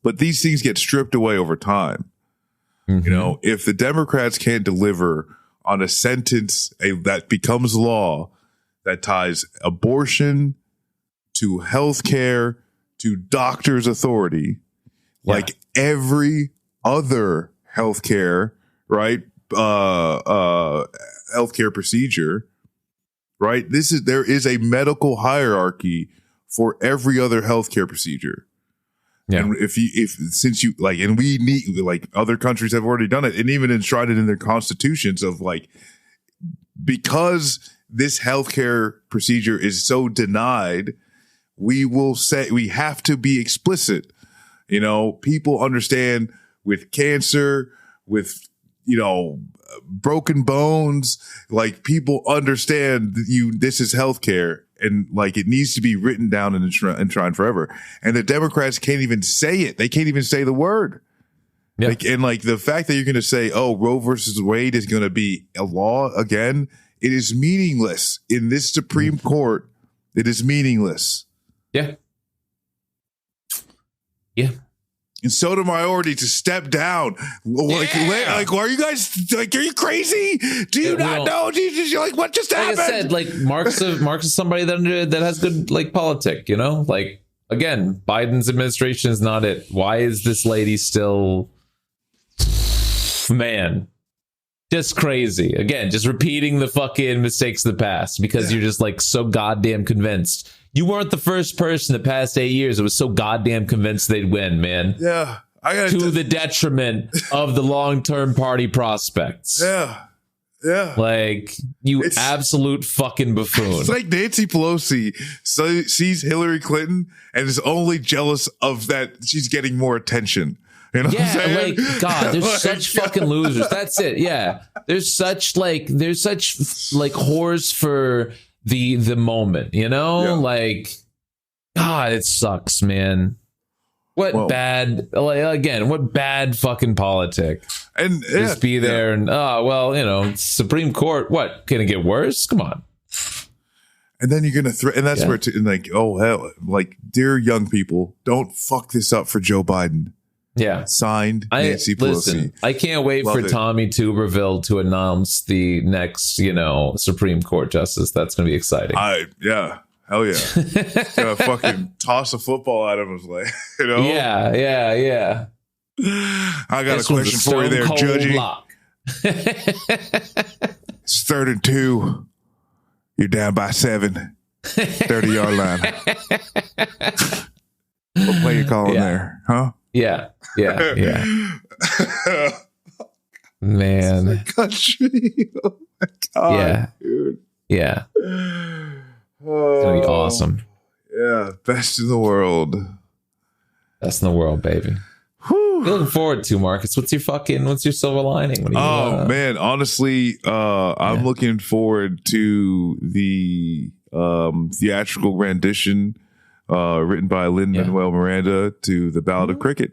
But these things get stripped away over time. If the Democrats can't deliver on a sentence that becomes law that ties abortion to healthcare to doctors' authority, like every other healthcare, right? Healthcare procedure, right? There is a medical hierarchy for every other healthcare procedure. Yeah. And since you like, and we need, like, other countries have already done it and even enshrined it in their constitutions of, like, because this healthcare procedure is so denied, we will say we have to be explicit. People understand with cancer, with, broken bones, like, people understand that this is healthcare and, like, it needs to be written down and enshrined forever. And the Democrats can't even say it. They can't even say the word. Yeah. Like, and like the fact that you're going to say, oh, Roe versus Wade is going to be a law again, it is meaningless in this Supreme Court. It is meaningless. Yeah. And Sotomayor to step down. Like, are you guys, like, are you crazy? Do you not know? You're like, what just happened? Like I said, like, Mark's is somebody that has good, like, politic, like, again, Biden's administration is not it. Why is this lady still, man, just crazy. Again, just repeating the fucking mistakes of the past because you're just, like, so goddamn convinced. You weren't the first person the past 8 years that was so goddamn convinced they'd win, man. Yeah. To the detriment of the long-term party prospects. Yeah. Like, it's absolute fucking buffoon. It's like Nancy Pelosi sees Hillary Clinton and is only jealous of that she's getting more attention. You know what I'm saying? Like, God, there's such fucking losers. That's it. Yeah. There's such whores for the moment, like, God, it sucks, man. What bad fucking politic. And just be there and Supreme Court, what, can it get worse? Come on. And then you're gonna and that's where oh hell, like, dear young people, don't fuck this up for Joe Biden. Yeah. Signed, Nancy Pelosi. Listen, I can't wait for Tommy Tuberville to announce the next, Supreme Court justice. That's going to be exciting. Hell yeah. Gonna fucking toss a football at him. Was like, Yeah. I got a question for you there, Judgy. It's 3rd and 2. You're down by 7. 30-yard line. What play you calling there, huh? Yeah. Man. Country. Oh my God, dude. Yeah. It's gonna be awesome. Yeah, best in the world. Best in the world, baby. Whew. You're looking forward to, Marcus. What's your silver lining? Man, honestly, I'm looking forward to the theatrical rendition written by Lin-Manuel Miranda, to the Ballad of Cricket.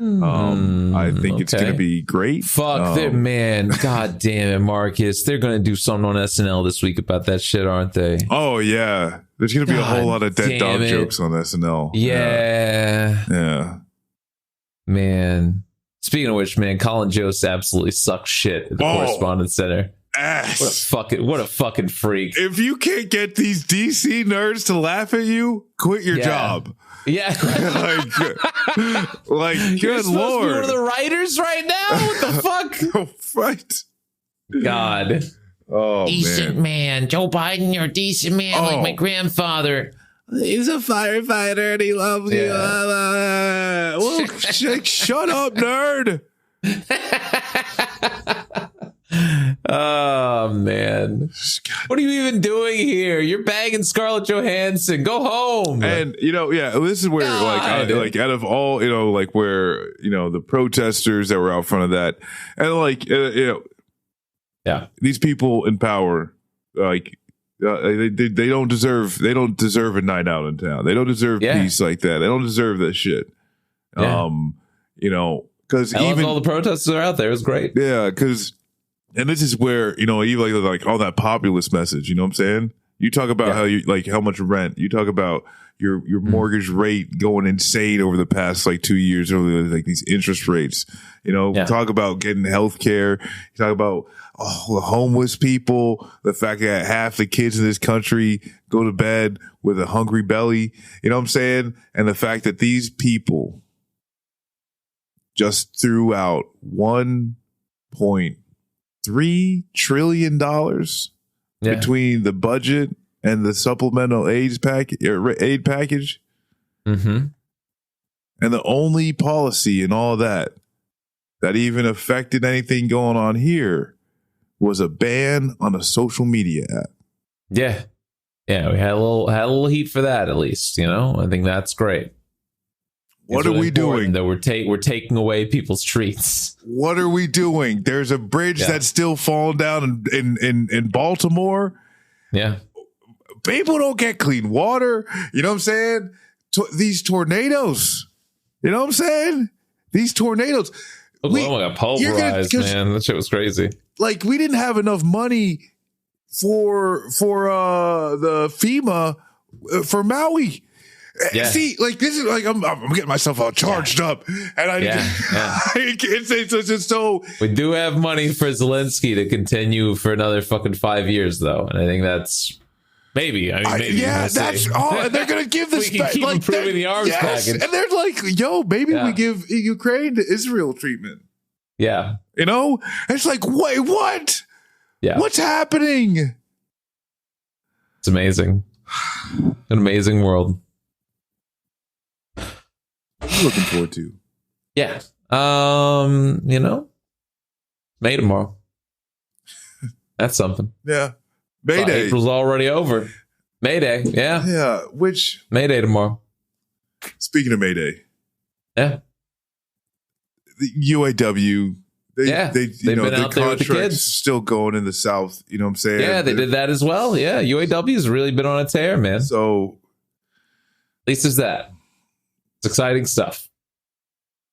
I think it's going to be great. Fuck it, man. God damn it, Marcus. They're going to do something on SNL this week about that shit, aren't they? Oh, yeah. There's going to be a whole lot of dead dog jokes on SNL. Yeah. Man. Speaking of which, man, Colin Jost absolutely sucks shit at the Correspondence Center. Ass. What a fucking freak. If you can't get these DC nerds to laugh at you, quit your job. Yeah. like You're good supposed Lord. to be one of the writers right now? What the fuck? Right. God. Oh, decent man. Joe Biden, you're a decent man, like my grandfather. He's a firefighter and he loves you. Well, shut up, nerd. Oh man, what are you even doing here? You're banging Scarlett Johansson. Go home. And this is where like out of all like where the protesters that were out front of that, and these people in power, like they don't deserve a night out in town. They don't deserve peace like that. They don't deserve that shit. Because even all the protesters are out there. It was great. Yeah, because. And this is where, even like all that populist message, you know what I'm saying? You talk about how you like how much rent, you talk about your mortgage rate going insane over the past like 2 years, or like these interest rates, talk about getting health care, you talk about the homeless people, the fact that half the kids in this country go to bed with a hungry belly, you know what I'm saying? And the fact that these people just threw out $1.3 trillion between the budget and the supplemental aid package. Mm-hmm. And the only policy in all that even affected anything going on here was a ban on a social media app. Yeah. Yeah, we had a little heat for that, at least, I think that's great. What are we doing? That we're taking away people's treats. What are we doing? There's a bridge that's still falling down in Baltimore. Yeah. People don't get clean water. You know what I'm saying? These tornadoes. You know what I'm saying? These tornadoes. Oklahoma got pulverized, man. That shit was crazy. Like, we didn't have enough money for the FEMA for Maui. Yeah. See, like, this is like I'm getting myself all charged up, and it's just so. We do have money for Zelensky to continue for another fucking 5 years, though, and I think that's maybe. Maybe that's all. And they're gonna give this. We can keep improving the arms package, and they're like, "Yo, maybe we give Ukraine to Israel treatment." Yeah, it's like, wait, what? Yeah, what's happening? It's amazing. An amazing world. Looking forward to. Yeah. May tomorrow. That's something. Yeah. Mayday. April's already over. Mayday. Yeah. Yeah. Which Mayday tomorrow. Speaking of Mayday. Yeah. The UAW. They've been out there with the kids. Still going in the South. You know what I'm saying? Yeah, they did that as well. Yeah. UAW's really been on a tear, man. So at least there's that. It's exciting stuff.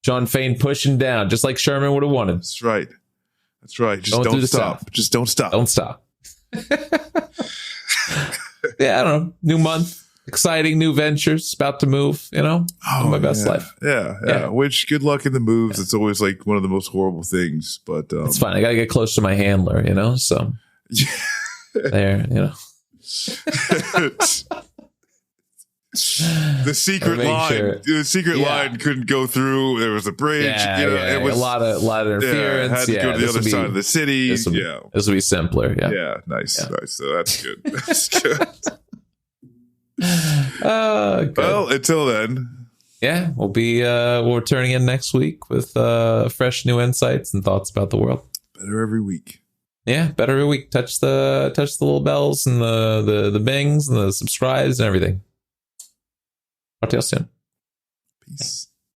John Fain pushing down, just like Sherman would have wanted. That's right. Just don't stop. Just don't stop. Don't stop. Yeah, I don't know. New month. Exciting new ventures. About to move, my best life. Yeah. Which, good luck in the moves. It's always like one of the most horrible things. But it's fine. I got to get close to my handler, so. There, The secret line couldn't go through. There was a bridge. It was a lot of interference. Had to go to the other side of the city. This will be simpler. Yeah. Nice. So that's good. That's good. Good. Well, until then. Yeah, we're turning in next week with fresh new insights and thoughts about the world. Better every week. Yeah, better every week. Touch the little bells and the bings and the subscribes and everything. Talk to you soon. Peace.